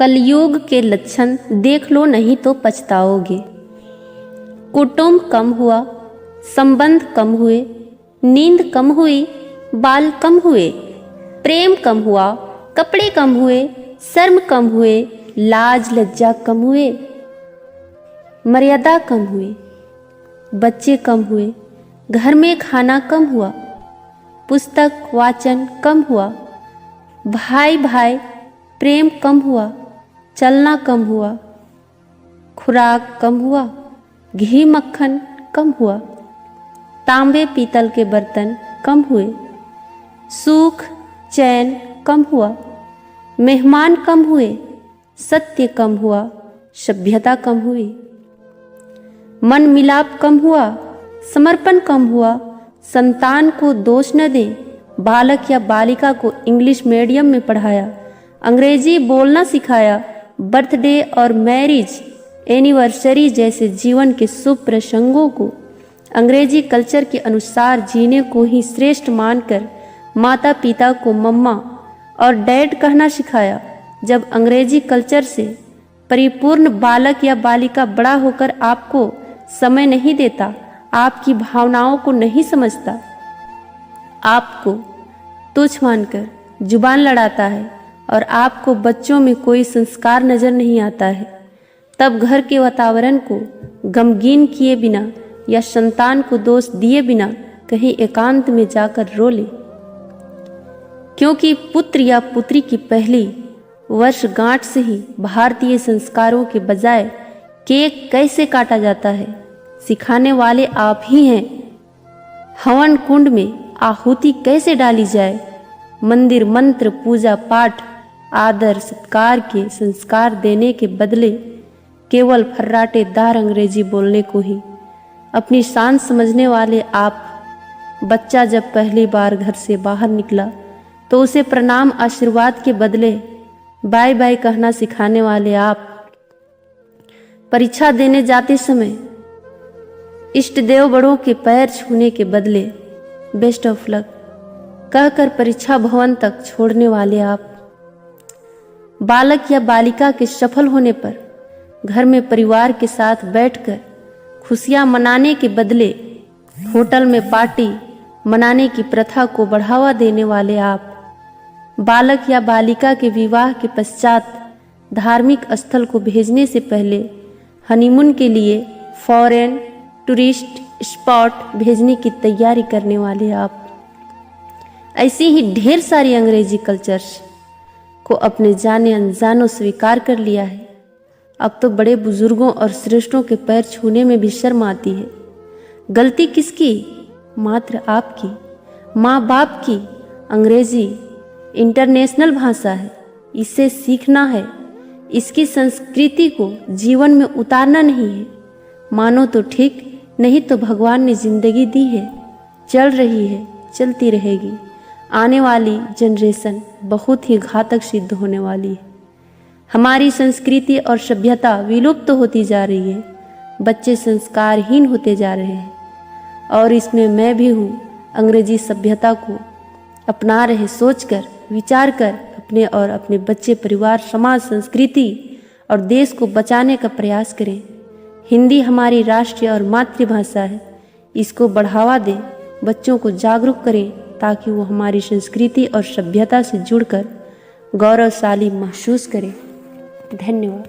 कलयुग के लक्षण देख लो, नहीं तो पछताओगे। कुटुंब कम हुआ, संबंध कम हुए, नींद कम हुई, बाल कम हुए, प्रेम कम हुआ, कपड़े कम हुए, शर्म कम हुए, लाज लज्जा कम हुए, मर्यादा कम हुई, बच्चे कम हुए, घर में खाना कम हुआ, पुस्तक वाचन कम हुआ, भाई भाई प्रेम कम हुआ, चलना कम हुआ, खुराक कम हुआ, घी मक्खन कम हुआ, तांबे पीतल के बर्तन कम हुए, सुख चैन कम हुआ, मेहमान कम हुए, सत्य कम हुआ, सभ्यता कम हुई, मन मिलाप कम हुआ, समर्पण कम हुआ, संतान को दोष न दें। बालक या बालिका को इंग्लिश मीडियम में पढ़ाया, अंग्रेजी बोलना सिखाया, बर्थडे और मैरिज एनिवर्सरी जैसे जीवन के शुभ प्रसंगों को अंग्रेजी कल्चर के अनुसार जीने को ही श्रेष्ठ मानकर माता पिता को मम्मा और डैड कहना सिखाया। जब अंग्रेजी कल्चर से परिपूर्ण बालक या बालिका बड़ा होकर आपको समय नहीं देता, आपकी भावनाओं को नहीं समझता, आपको तुच्छ मानकर जुबान लड़ाता है और आपको बच्चों में कोई संस्कार नजर नहीं आता है, तब घर के वातावरण को गमगीन किए बिना या संतान को दोष दिए बिना कहीं एकांत में जाकर रो ले। क्योंकि पुत्र या पुत्री की पहली वर्षगांठ से ही भारतीय संस्कारों के बजाय केक कैसे काटा जाता है सिखाने वाले आप ही हैं। हवन कुंड में आहुति कैसे डाली जाए, मंदिर मंत्र पूजा पाठ आदर सत्कार के संस्कार देने के बदले केवल फर्राटेदार अंग्रेजी बोलने को ही अपनी शान समझने वाले आप। बच्चा जब पहली बार घर से बाहर निकला तो उसे प्रणाम आशीर्वाद के बदले बाय बाय कहना सिखाने वाले आप। परीक्षा देने जाते समय इष्ट देव बड़ों के पैर छूने के बदले बेस्ट ऑफ लक कहकर परीक्षा भवन तक छोड़ने वाले आप। बालक या बालिका के सफल होने पर घर में परिवार के साथ बैठकर खुशियां मनाने के बदले होटल में पार्टी मनाने की प्रथा को बढ़ावा देने वाले आप। बालक या बालिका के विवाह के पश्चात धार्मिक स्थल को भेजने से पहले हनीमून के लिए फॉरेन टूरिस्ट स्पॉट भेजने की तैयारी करने वाले आप। ऐसी ही ढेर सारी अंग्रेजी कल्चर्स को अपने जाने अनजानों स्वीकार कर लिया है। अब तो बड़े बुजुर्गों और श्रेष्ठों के पैर छूने में भी शर्म आती है। गलती किसकी? मात्र आपकी, माँ बाप की। अंग्रेजी इंटरनेशनल भाषा है, इसे सीखना है, इसकी संस्कृति को जीवन में उतारना नहीं है। मानो तो ठीक, नहीं तो भगवान ने जिंदगी दी है, चल रही है, चलती रहेगी। आने वाली जनरेशन बहुत ही घातक सिद्ध होने वाली है। हमारी संस्कृति और सभ्यता विलुप्त होती जा रही है, बच्चे संस्कारहीन होते जा रहे हैं और इसमें मैं भी हूँ। अंग्रेजी सभ्यता को अपना रहे सोचकर विचार कर अपने और अपने बच्चे परिवार समाज संस्कृति और देश को बचाने का प्रयास करें। हिंदी हमारी राष्ट्रीय और मातृभाषा है, इसको बढ़ावा दें, बच्चों को जागरूक करें ताकि वो हमारी संस्कृति और सभ्यता से जुड़कर गौरवशाली महसूस करें। धन्यवाद।